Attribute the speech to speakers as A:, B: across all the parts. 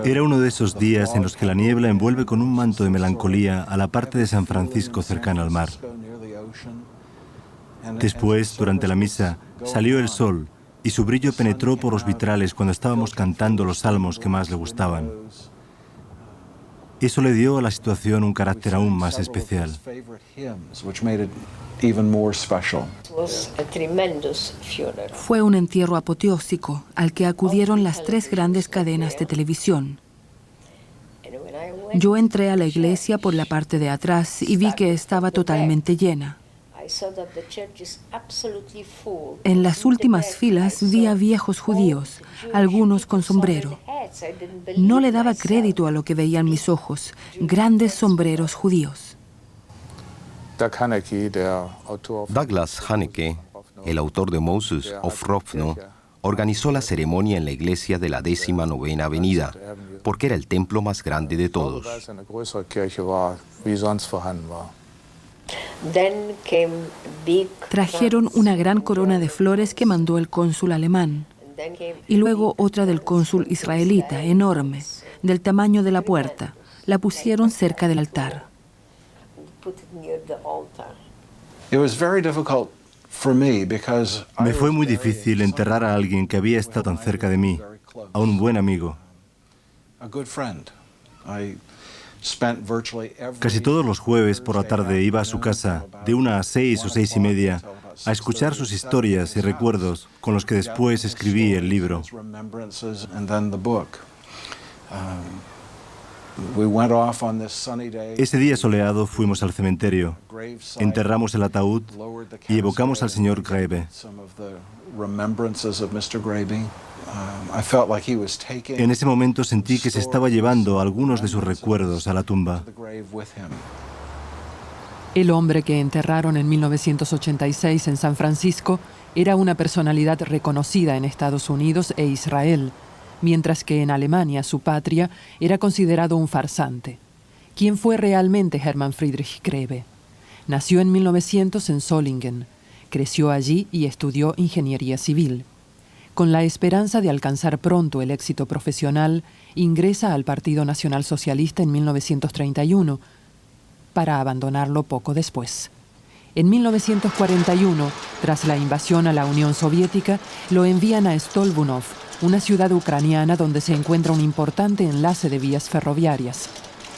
A: Era uno de esos días en los que la niebla envuelve con un manto de melancolía a la parte de San Francisco cercana al mar. Después, durante la misa, salió el sol y su brillo penetró por los vitrales cuando estábamos cantando los salmos que más le gustaban. Eso le dio a la situación un carácter aún más especial.
B: Fue un entierro apoteósico al que acudieron las 3 grandes cadenas de televisión. Yo entré a la iglesia por la parte de atrás y vi que estaba totalmente llena. En las últimas filas vi a viejos judíos, algunos con sombrero. No le daba crédito a lo que veían mis ojos, grandes sombreros judíos.
C: Douglas Haneke, el autor de Moses of Rovno, organizó la ceremonia en la iglesia de la 19ª Avenida, porque era el templo más grande de todos.
B: Trajeron una gran corona de flores que mandó el cónsul alemán, y luego otra del cónsul israelita, enorme, del tamaño de la puerta. La pusieron cerca del altar.
A: Me fue muy difícil enterrar a alguien que había estado tan cerca de mí, a un buen amigo. Casi todos los jueves por la tarde iba a su casa, de 1 a 6 o 6:30, a escuchar sus historias y recuerdos con los que después escribí el libro. Ese día soleado fuimos al cementerio, enterramos el ataúd y evocamos al señor Grebe. En ese momento sentí que se estaba llevando algunos de sus recuerdos a la tumba.
D: El hombre que enterraron en 1986 en San Francisco era una personalidad reconocida en Estados Unidos e Israel, mientras que en Alemania, su patria, era considerado un farsante. ¿Quién fue realmente Hermann Friedrich Grebe? Nació en 1900 en Solingen, creció allí y estudió ingeniería civil. Con la esperanza de alcanzar pronto el éxito profesional, ingresa al Partido Nacional Socialista en 1931, para abandonarlo poco después. En 1941, tras la invasión a la Unión Soviética, lo envían a Stolbunov, una ciudad ucraniana donde se encuentra un importante enlace de vías ferroviarias.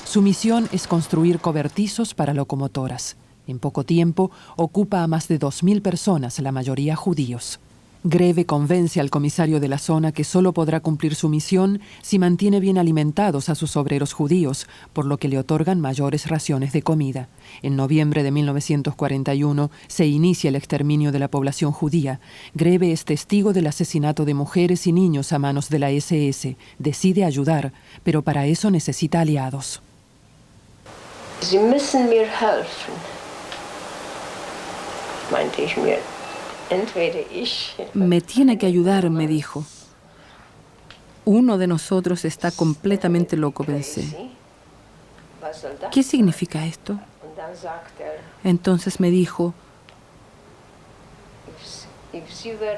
D: Su misión es construir cobertizos para locomotoras. En poco tiempo, ocupa a más de 2.000 personas, la mayoría judíos. Grebe convence al comisario de la zona que solo podrá cumplir su misión si mantiene bien alimentados a sus obreros judíos, por lo que le otorgan mayores raciones de comida. En noviembre de 1941 se inicia el exterminio de la población judía. Grebe es testigo del asesinato de mujeres y niños a manos de la SS. Decide ayudar, pero para eso necesita aliados.
E: Sie müssen mir helfen, meinte ich mir.
B: Me tiene que ayudar, me dijo. Uno de nosotros está completamente loco, pensé. ¿Qué significa esto? Entonces me dijo,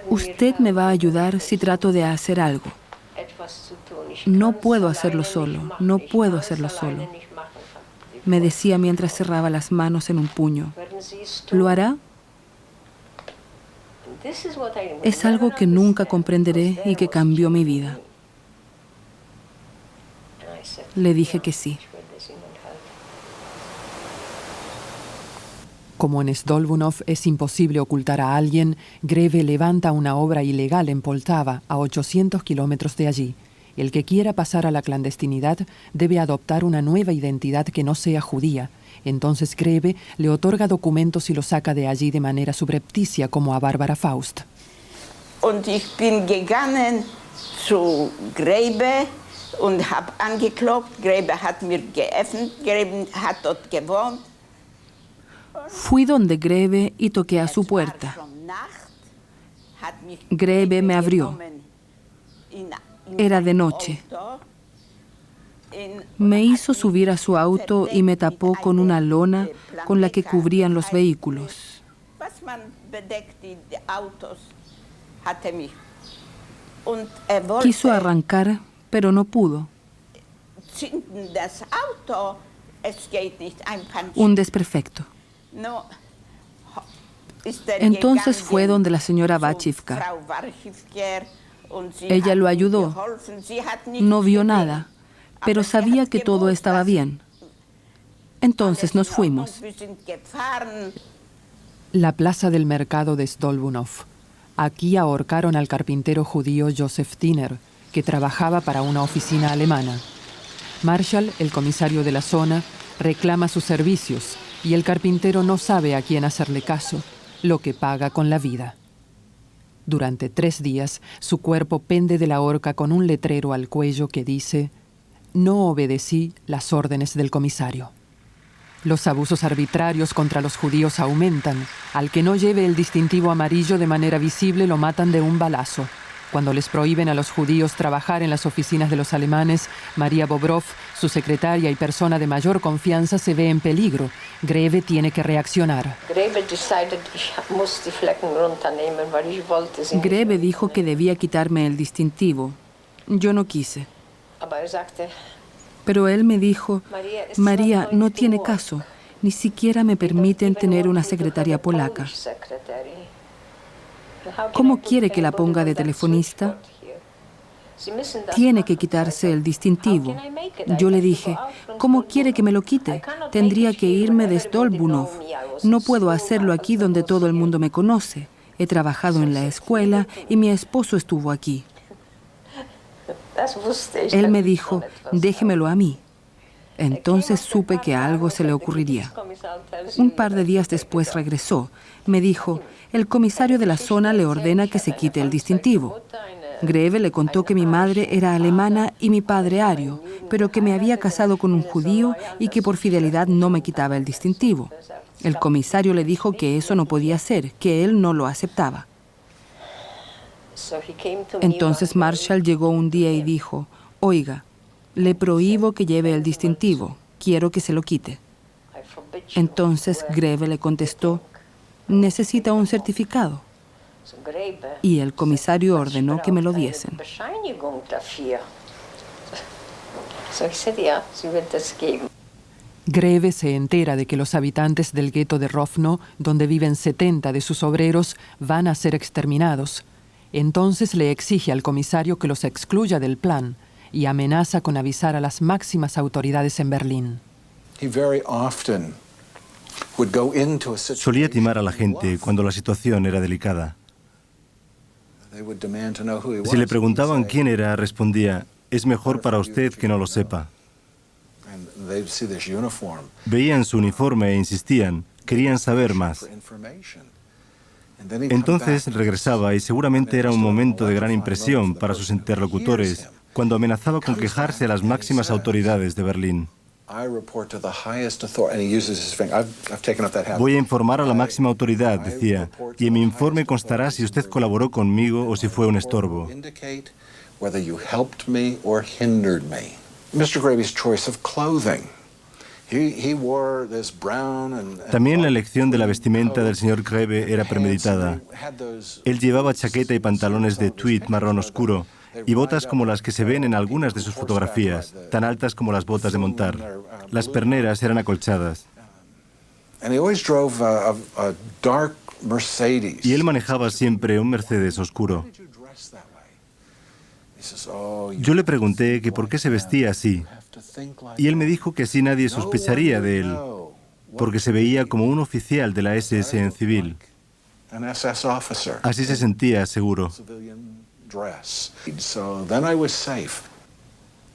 B: usted me va a ayudar si trato de hacer algo. No puedo hacerlo solo, no puedo hacerlo solo. Me decía mientras cerraba las manos en un puño. ¿Lo hará? Es algo que nunca comprenderé y que cambió mi vida. Le dije que sí.
D: Como en Stolbunov es imposible ocultar a alguien, Grebe levanta una obra ilegal en Poltava, a 800 kilómetros de allí. El que quiera pasar a la clandestinidad debe adoptar una nueva identidad que no sea judía. Entonces Grebe le otorga documentos y lo saca de allí de manera subrepticia, como a Barbara Faust.
F: Und ich bin gegangen zu Grebe und habe angeklopft. Grebe hat mir geöffnet. Grebe hat dort gewohnt.
B: Fui donde Grebe y toqué a su puerta. Grebe me abrió. Era de noche. Me hizo subir a su auto y me tapó con una lona con la que cubrían los vehículos. Quiso arrancar, pero no pudo.
F: Zünden das Auto, es geht nicht, einfach
B: Un desperfecto.
F: no.
B: Entonces fue donde la señora Bachivka. Ella lo ayudó. No vio nada, pero sabía que todo estaba bien. Entonces nos fuimos.
D: La plaza del mercado de Stolbunov. Aquí ahorcaron al carpintero judío Joseph Tiner, que trabajaba para una oficina alemana. Marshall, el comisario de la zona, reclama sus servicios y el carpintero no sabe a quién hacerle caso, lo que paga con la vida. Durante 3 días, su cuerpo pende de la horca con un letrero al cuello que dice: «No obedecí las órdenes del comisario». Los abusos arbitrarios contra los judíos aumentan. Al que no lleve el distintivo amarillo de manera visible lo matan de un balazo. Cuando les prohíben a los judíos trabajar en las oficinas de los alemanes, María Bobrov, su secretaria y persona de mayor confianza, se ve en peligro. Greve tiene que reaccionar.
B: Greve dijo que debía quitarme el distintivo. Yo no quise. Pero él me dijo: María, no tiene caso. Ni siquiera me permiten tener una secretaria polaca. ¿Cómo quiere que la ponga de telefonista? Tiene que quitarse el distintivo. Yo le dije: ¿cómo quiere que me lo quite? Tendría que irme de Stolbunov. No puedo hacerlo aquí donde todo el mundo me conoce. He trabajado en la escuela y mi esposo estuvo aquí. Él me dijo: déjemelo a mí. Entonces supe que algo se le ocurriría. Un par de días después regresó. Me dijo: el comisario de la zona le ordena que se quite el distintivo. Greve le contó que mi madre era alemana y mi padre ario, pero que me había casado con un judío y que por fidelidad no me quitaba el distintivo. El comisario le dijo que eso no podía ser, que él no lo aceptaba. Entonces Marshall llegó un día y dijo: oiga, le prohíbo que lleve el distintivo, quiero que se lo quite. Entonces Greve le contestó: necesita un certificado. Y el comisario ordenó que me lo diesen.
D: Greve se entera de que los habitantes del gueto de Rovno, donde viven 70 de sus obreros, van a ser exterminados. Entonces le exige al comisario que los excluya del plan y amenaza con avisar a las máximas autoridades en Berlín.
A: Solía timar a la gente cuando la situación era delicada. Si le preguntaban quién era, respondía: es mejor para usted que no lo sepa. Veían su uniforme e insistían, querían saber más. Entonces regresaba y seguramente era un momento de gran impresión para sus interlocutores cuando amenazaba con quejarse a las máximas autoridades de Berlín. Voy a informar a la máxima autoridad, decía, y en mi informe constará si usted colaboró conmigo o si fue un estorbo. También la elección de la vestimenta del señor Greve era premeditada. Él llevaba chaqueta y pantalones de tweed marrón oscuro y botas como las que se ven en algunas de sus fotografías, tan altas como las botas de montar. Las perneras eran acolchadas. Y él manejaba siempre un Mercedes oscuro. Yo le pregunté que por qué se vestía así, y él me dijo que así nadie sospecharía de él, porque se veía como un oficial de la SS en civil. Así se sentía seguro.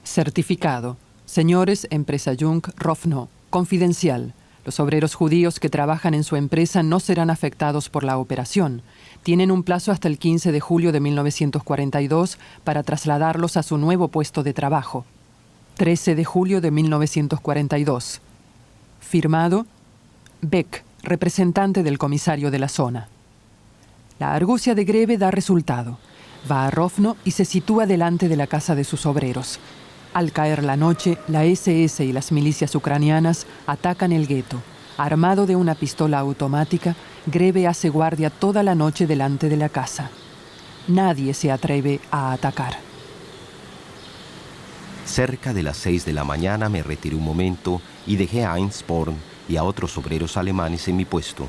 D: Certificado. Señores, empresa Jung, Rovno. Confidencial. Los obreros judíos que trabajan en su empresa no serán afectados por la operación. Tienen un plazo hasta el 15 de julio de 1942 para trasladarlos a su nuevo puesto de trabajo. 13 de julio de 1942. Firmado Beck, representante del comisario de la zona. La argucia de Greve da resultado. Va a Rovno y se sitúa delante de la casa de sus obreros. Al caer la noche, la SS y las milicias ucranianas atacan el gueto. Armado de una pistola automática, Greve hace guardia toda la noche delante de la casa. Nadie se atreve a atacar.
C: Cerca de las 6 de la mañana me retiré un momento y dejé a Heinz Born y a otros obreros alemanes en mi puesto.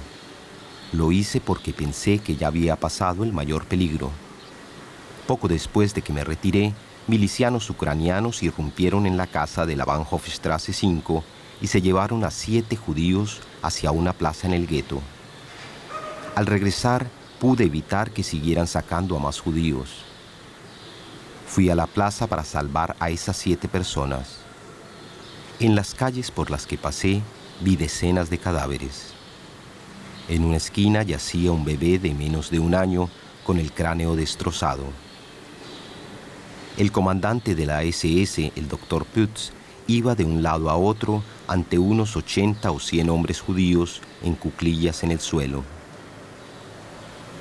C: Lo hice porque pensé que ya había pasado el mayor peligro. Poco después de que me retiré, milicianos ucranianos irrumpieron en la casa de la Bahnhofstrasse 5 y se llevaron a 7 judíos hacia una plaza en el gueto. Al regresar, pude evitar que siguieran sacando a más judíos. Fui a la plaza para salvar a esas 7 personas. En las calles por las que pasé, vi decenas de cadáveres. En una esquina yacía un bebé de menos de 1 año con el cráneo destrozado. El comandante de la SS, el Dr. Pütz, iba de un lado a otro ante unos 80 o 100 hombres judíos en cuclillas en el suelo.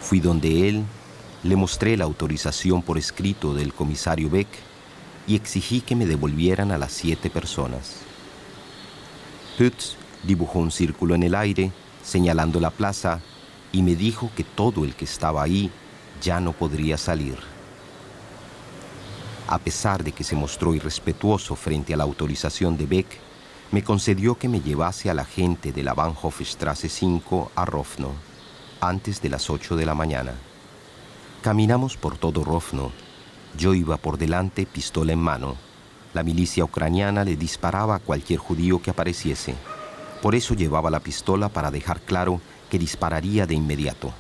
C: Fui donde él, le mostré la autorización por escrito del comisario Beck y exigí que me devolvieran a las 7 personas. Pütz dibujó un círculo en el aire, señalando la plaza, y me dijo que todo el que estaba ahí ya no podría salir. A pesar de que se mostró irrespetuoso frente a la autorización de Beck, me concedió que me llevase a la gente de la Bahnhofstrasse 5 a Rovno, antes de las 8 de la mañana. Caminamos por todo Rovno. Yo iba por delante, pistola en mano. La milicia ucraniana le disparaba a cualquier judío que apareciese. Por eso llevaba la pistola para dejar claro que dispararía de inmediato.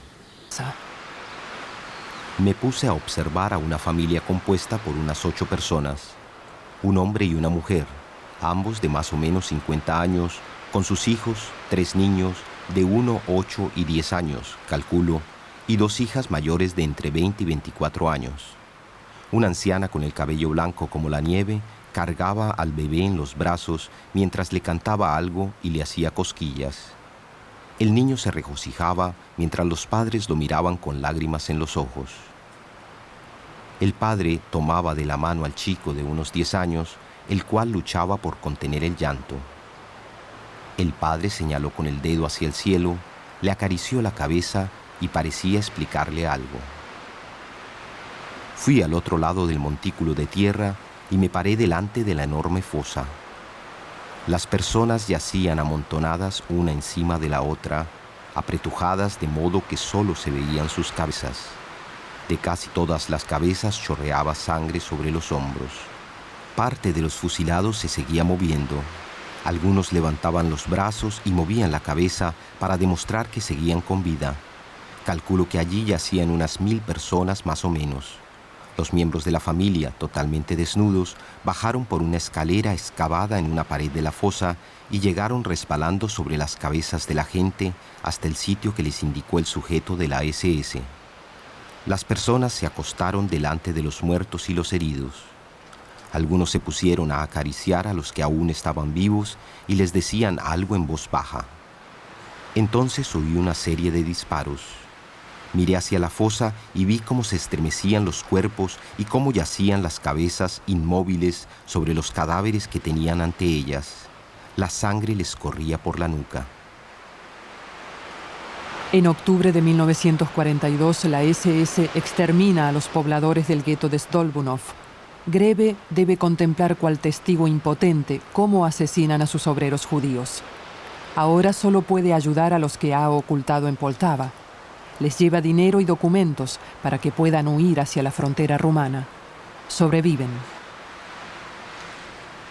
C: Me puse a observar a una familia compuesta por unas 8 personas, un hombre y una mujer, ambos de más o menos 50 años, con sus hijos, 3 niños de 1, 8 y 10 años, calculo, y 2 hijas mayores de entre 20 y 24 años. Una anciana con el cabello blanco como la nieve cargaba al bebé en los brazos mientras le cantaba algo y le hacía cosquillas. El niño se regocijaba mientras los padres lo miraban con lágrimas en los ojos. El padre tomaba de la mano al chico de unos 10 años, el cual luchaba por contener el llanto. El padre señaló con el dedo hacia el cielo, le acarició la cabeza y parecía explicarle algo. Fui al otro lado del montículo de tierra y me paré delante de la enorme fosa. Las personas yacían amontonadas una encima de la otra, apretujadas de modo que solo se veían sus cabezas. De casi todas las cabezas chorreaba sangre sobre los hombros. Parte de los fusilados se seguía moviendo. Algunos levantaban los brazos y movían la cabeza para demostrar que seguían con vida. Calculo que allí yacían unas 1000 personas más o menos. Los miembros de la familia, totalmente desnudos, bajaron por una escalera excavada en una pared de la fosa y llegaron resbalando sobre las cabezas de la gente hasta el sitio que les indicó el sujeto de la SS. Las personas se acostaron delante de los muertos y los heridos. Algunos se pusieron a acariciar a los que aún estaban vivos y les decían algo en voz baja. Entonces oí una serie de disparos. Miré hacia la fosa y vi cómo se estremecían los cuerpos y cómo yacían las cabezas inmóviles sobre los cadáveres que tenían ante ellas. La sangre les corría por la nuca.
D: En octubre de 1942, la SS extermina a los pobladores del gueto de Stolbunov. Grebe debe contemplar cual testigo impotente cómo asesinan a sus obreros judíos. Ahora solo puede ayudar a los que ha ocultado en Poltava. Les lleva dinero y documentos para que puedan huir hacia la frontera rumana. Sobreviven.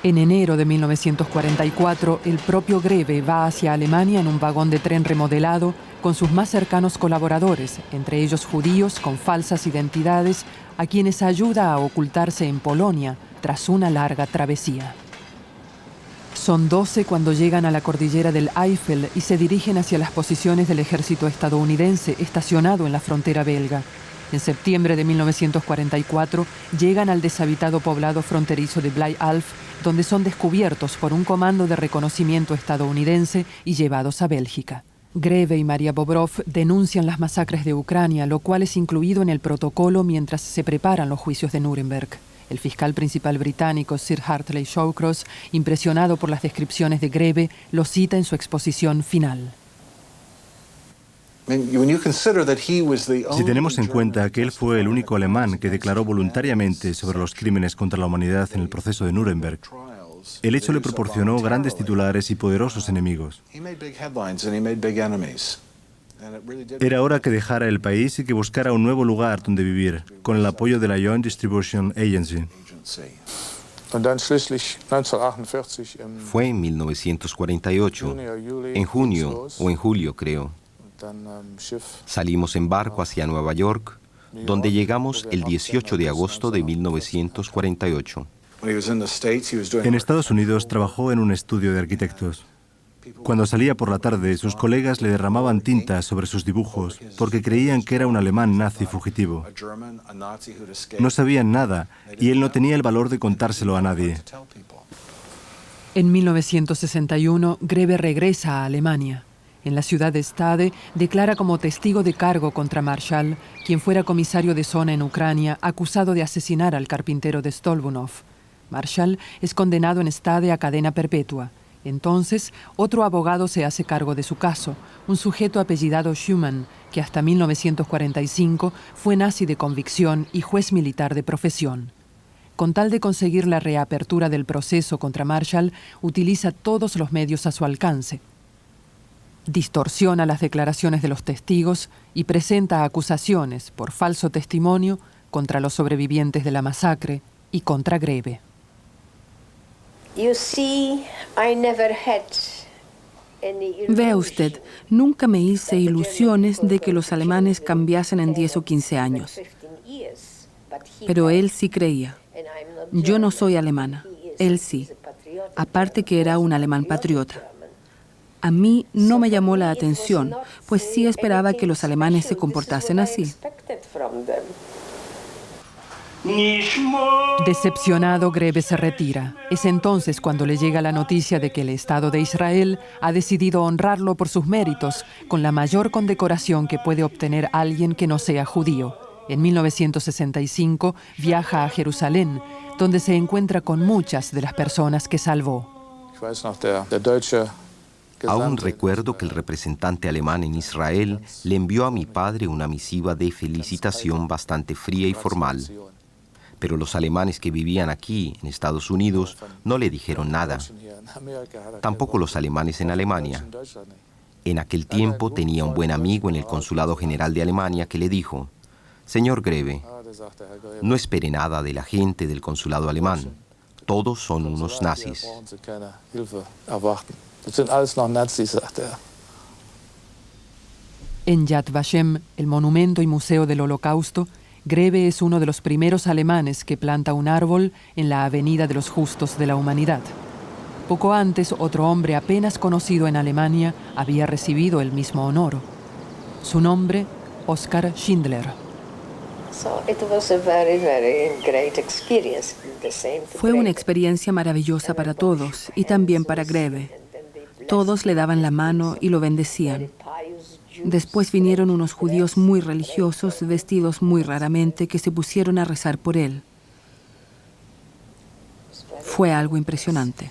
D: En enero de 1944, el propio Grebe va hacia Alemania en un vagón de tren remodelado con sus más cercanos colaboradores, entre ellos judíos con falsas identidades, a quienes ayuda a ocultarse en Polonia tras una larga travesía. Son 12 cuando llegan a la cordillera del Eifel y se dirigen hacia las posiciones del ejército estadounidense estacionado en la frontera belga. En septiembre de 1944 llegan al deshabitado poblado fronterizo de Blay-Alf, donde son descubiertos por un comando de reconocimiento estadounidense y llevados a Bélgica. Grebe y Maria Bobrov denuncian las masacres de Ucrania, lo cual es incluido en el protocolo mientras se preparan los juicios de Nuremberg. El fiscal principal británico Sir Hartley Shawcross, impresionado por las descripciones de Grebe, lo cita en su exposición final.
A: Si tenemos en cuenta que él fue el único alemán que declaró voluntariamente sobre los crímenes contra la humanidad en el proceso de Nuremberg, el hecho le proporcionó grandes titulares y poderosos enemigos. Era hora que dejara el país y que buscara un nuevo lugar donde vivir, con el apoyo de la Joint Distribution Agency.
C: Fue en 1948, en junio o en julio creo. Salimos en barco hacia Nueva York, donde llegamos el 18 de agosto de 1948.
A: En Estados Unidos trabajó en un estudio de arquitectos. Cuando salía por la tarde, sus colegas le derramaban tinta sobre sus dibujos porque creían que era un alemán nazi fugitivo. No sabían nada y él no tenía el valor de contárselo a nadie.
D: En 1961, Grebe regresa a Alemania. En la ciudad de Stade, declara como testigo de cargo contra Marshall, quien fuera comisario de zona en Ucrania, acusado de asesinar al carpintero de Stolbunov. Marshall es condenado en Stade a cadena perpetua. Entonces, otro abogado se hace cargo de su caso, un sujeto apellidado Schumann, que hasta 1945 fue nazi de convicción y juez militar de profesión. Con tal de conseguir la reapertura del proceso contra Marshall, utiliza todos los medios a su alcance. Distorsiona las declaraciones de los testigos y presenta acusaciones por falso testimonio contra los sobrevivientes de la masacre y contra Grebe.
B: Vea usted, nunca me hice ilusiones de que los alemanes cambiasen en 10 o 15 años. Pero él sí creía. Yo no soy alemana, él sí. Aparte que era un alemán patriota. A mí no me llamó la atención, pues sí esperaba que los alemanes se comportasen así.
D: Decepcionado, Grebe se retira. Es entonces cuando le llega la noticia de que el Estado de Israel ha decidido honrarlo por sus méritos con la mayor condecoración que puede obtener alguien que no sea judío. En 1965 viaja a Jerusalén, donde se encuentra con muchas de las personas que salvó.
C: Aún recuerdo que el representante alemán en Israel le envió a mi padre una misiva de felicitación bastante fría y formal. Pero los alemanes que vivían aquí, en Estados Unidos, no le dijeron nada. Tampoco los alemanes en Alemania. En aquel tiempo tenía un buen amigo en el Consulado General de Alemania que le dijo: «Señor Grebe, no espere nada de la gente del consulado alemán. Todos son unos nazis».
D: En Yad Vashem, el monumento y museo del Holocausto, Grebe es uno de los primeros alemanes que planta un árbol en la Avenida de los Justos de la Humanidad. Poco antes, otro hombre apenas conocido en Alemania había recibido el mismo honor. Su nombre, Oskar Schindler.
B: Fue una experiencia maravillosa para todos y también para Grebe. Todos le daban la mano y lo bendecían. Después vinieron unos judíos muy religiosos, vestidos muy raramente, que se pusieron a rezar por él. Fue algo impresionante.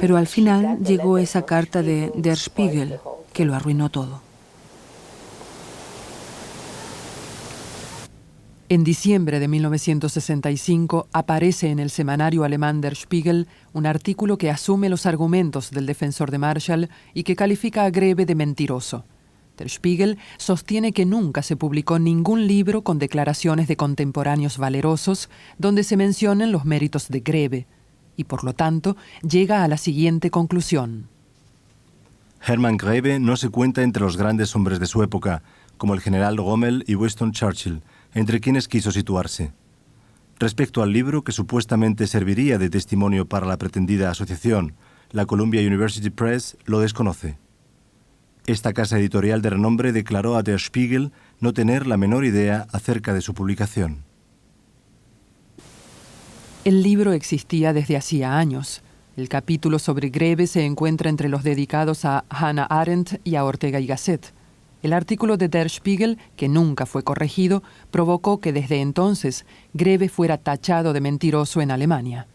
B: Pero al final llegó esa carta de Der Spiegel, que lo arruinó todo.
D: En diciembre de 1965 aparece en el semanario alemán Der Spiegel un artículo que asume los argumentos del defensor de Marshall y que califica a Grebe de mentiroso. Der Spiegel sostiene que nunca se publicó ningún libro con declaraciones de contemporáneos valerosos donde se mencionen los méritos de Grebe y por lo tanto llega a la siguiente conclusión.
A: Hermann Grebe no se cuenta entre los grandes hombres de su época, como el general Rommel y Winston Churchill, entre quienes quiso situarse. Respecto al libro que supuestamente serviría de testimonio para la pretendida asociación, la Columbia University Press lo desconoce. Esta casa editorial de renombre declaró a Der Spiegel no tener la menor idea acerca de su publicación.
D: El libro existía desde hacía años. El capítulo sobre Grebe se encuentra entre los dedicados a Hannah Arendt y a Ortega y Gasset. El artículo de Der Spiegel, que nunca fue corregido, provocó que desde entonces Grebe fuera tachado de mentiroso en Alemania.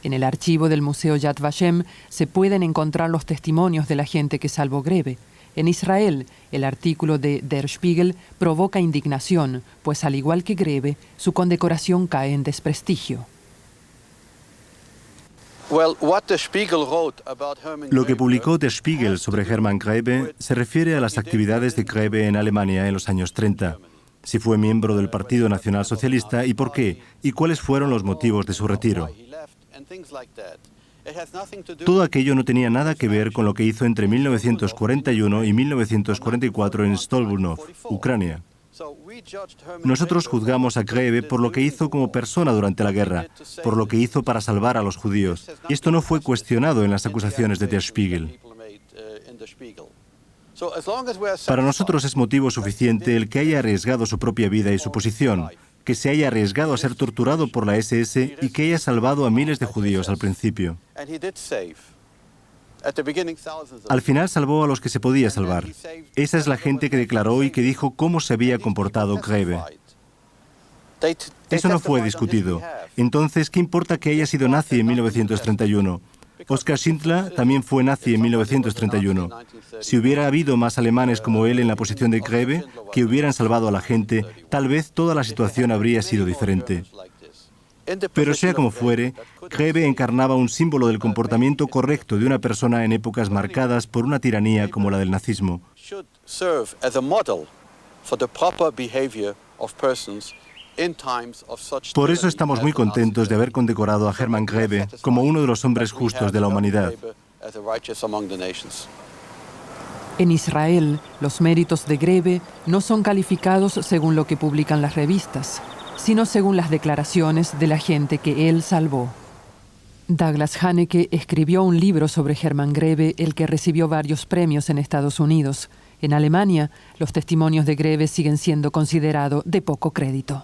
D: En el archivo del Museo Yad Vashem se pueden encontrar los testimonios de la gente que salvó Grebe. En Israel, el artículo de Der Spiegel provoca indignación, pues al igual que Grebe, su condecoración cae en desprestigio.
A: Lo que publicó Der Spiegel sobre Hermann Grebe se refiere a las actividades de Grebe en Alemania en los años 30. Si fue miembro del Partido Nacional Socialista y por qué, y cuáles fueron los motivos de su retiro. Todo aquello no tenía nada que ver con lo que hizo entre 1941 y 1944 en Stolbunov, Ucrania. Nosotros juzgamos a Grebe por lo que hizo como persona durante la guerra, por lo que hizo para salvar a los judíos. Y esto no fue cuestionado en las acusaciones de Der Spiegel. Para nosotros es motivo suficiente el que haya arriesgado su propia vida y su posición, que se haya arriesgado a ser torturado por la SS y que haya salvado a miles de judíos al principio. Al final salvó a los que se podía salvar. Esa es la gente que declaró y que dijo cómo se había comportado Grebe. Eso no fue discutido. Entonces, ¿qué importa que haya sido nazi en 1931? Oskar Schindler también fue nazi en 1931. Si hubiera habido más alemanes como él en la posición de Grebe, que hubieran salvado a la gente, tal vez toda la situación habría sido diferente. Pero sea como fuere, Grebe encarnaba un símbolo del comportamiento correcto de una persona en épocas marcadas por una tiranía como la del nazismo. Por eso estamos muy contentos de haber condecorado a Hermann Grebe como uno de los hombres justos de la humanidad.
D: En Israel, los méritos de Grebe no son calificados según lo que publican las revistas, sino según las declaraciones de la gente que él salvó. Douglas Haneke escribió un libro sobre Hermann Grebe, el que recibió varios premios en Estados Unidos. En Alemania, los testimonios de Grebe siguen siendo considerados de poco crédito.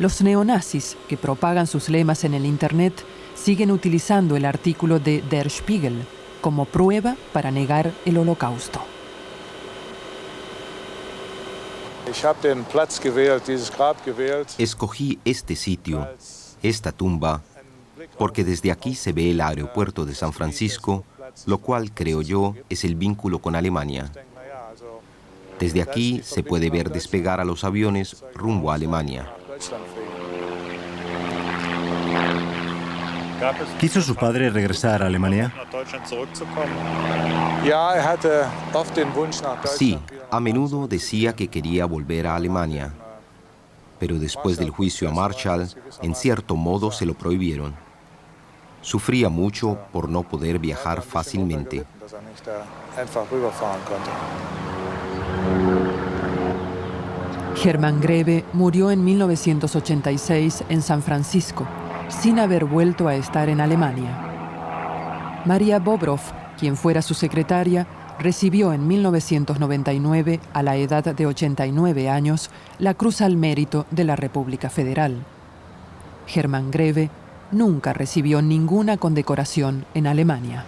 D: Los neonazis, que propagan sus lemas en el Internet, siguen utilizando el artículo de Der Spiegel como prueba para negar el Holocausto.
C: Escogí este sitio, esta tumba, porque desde aquí se ve el aeropuerto de San Francisco, lo cual, creo yo, es el vínculo con Alemania. Desde aquí se puede ver despegar a los aviones rumbo a Alemania.
A: ¿Quiso su padre regresar a Alemania?
C: Sí, a menudo decía que quería volver a Alemania, pero después del juicio a Marshall, en cierto modo se lo prohibieron. Sufría mucho por no poder viajar fácilmente.
D: Hermann Grebe murió en 1986 en San Francisco, sin haber vuelto a estar en Alemania. Maria Bobrov, quien fuera su secretaria, recibió en 1999, a la edad de 89 años, la Cruz al Mérito de la República Federal. Hermann Grebe nunca recibió ninguna condecoración en Alemania.